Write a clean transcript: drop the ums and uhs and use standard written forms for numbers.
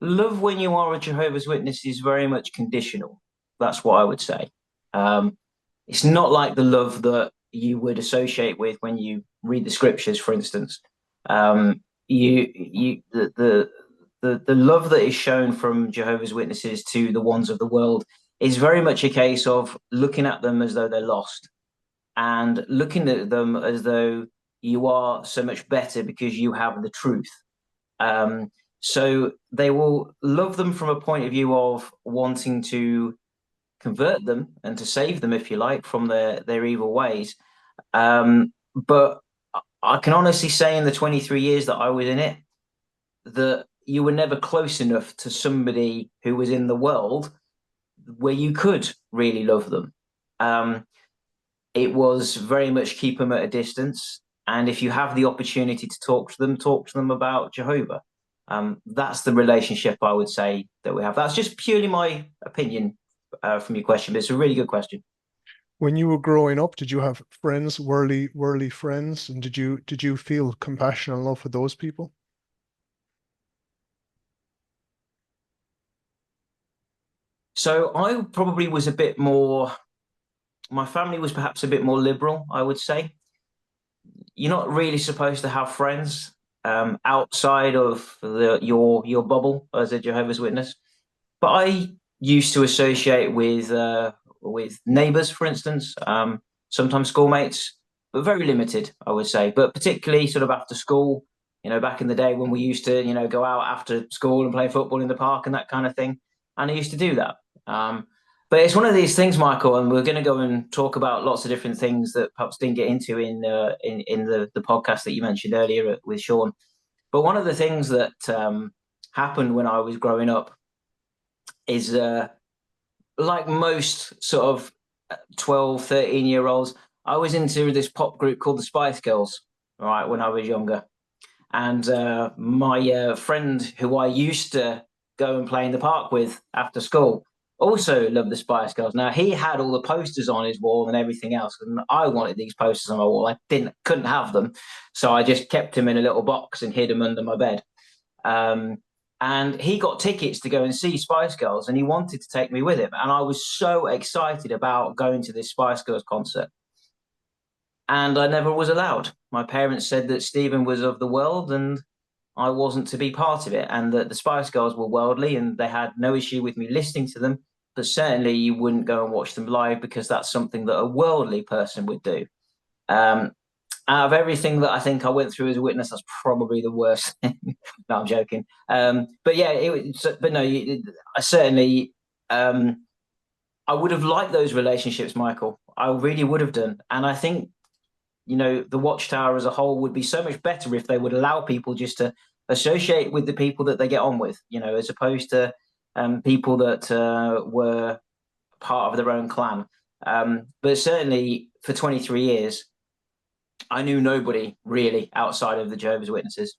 Love when you are a Jehovah's Witness is very much conditional. That's what I would say. Um, it's not like the love that you would associate with when you read the scriptures, for instance. The love that is shown from Jehovah's Witnesses to the ones of the world is very much a case of looking at them as though they're lost and looking at them as though you are so much better because you have the truth. Um, so they will love them from a point of view of wanting to convert them and to save them, if you like, from their evil ways. But I can honestly say, in the 23 years that I was in it, that you were never close enough to somebody who was in the world where you could really love them. Um, it was very much keep them at a distance. And if you have the opportunity to talk to them about Jehovah. That's the relationship I would say that we have. That's just purely my opinion from your question, but it's a really good question. When you were growing up, did you have friends, worldly friends, and did you feel compassion and love for those people? So I probably was a bit more, my family was perhaps a bit more liberal, I would say. You're not really supposed to have friends outside of your bubble as a Jehovah's Witness. But I used to associate with neighbours, for instance, sometimes schoolmates, but very limited, I would say. But particularly sort of after school, back in the day when we used to, go out after school and play football in the park and that kind of thing. And I used to do that. But it's one of these things, Michael, and we're going to go and talk about lots of different things that perhaps didn't get into in the podcast that you mentioned earlier with Sean. But one of the things that happened when I was growing up is like most sort of 12, 13-year olds, I was into this pop group called the Spice Girls, right, when I was younger. And my friend who I used to go and play in the park with after school also loved the Spice Girls. Now he had all the posters on his wall and everything else, and I wanted these posters on my wall. I couldn't have them, so I just kept them in a little box and hid them under my bed. Um, and he got tickets to go and see Spice Girls, and he wanted to take me with him. And I was so excited about going to this Spice Girls concert, and I never was allowed. My parents said that Stephen was of the world, and I wasn't to be part of it, and that the Spice Girls were worldly, and they had no issue with me listening to them. But certainly, you wouldn't go and watch them live because that's something that a worldly person would do. Um, Out of everything that I think I went through as a witness, that's probably the worst thing. No, I'm joking. But yeah, but no, I certainly, I would have liked those relationships, Michael. I really would have done. And I think, the Watchtower as a whole would be so much better if they would allow people just to associate with the people that they get on with, as opposed to people that were part of their own clan. But certainly for 23 years, I knew nobody really outside of the Jehovah's Witnesses.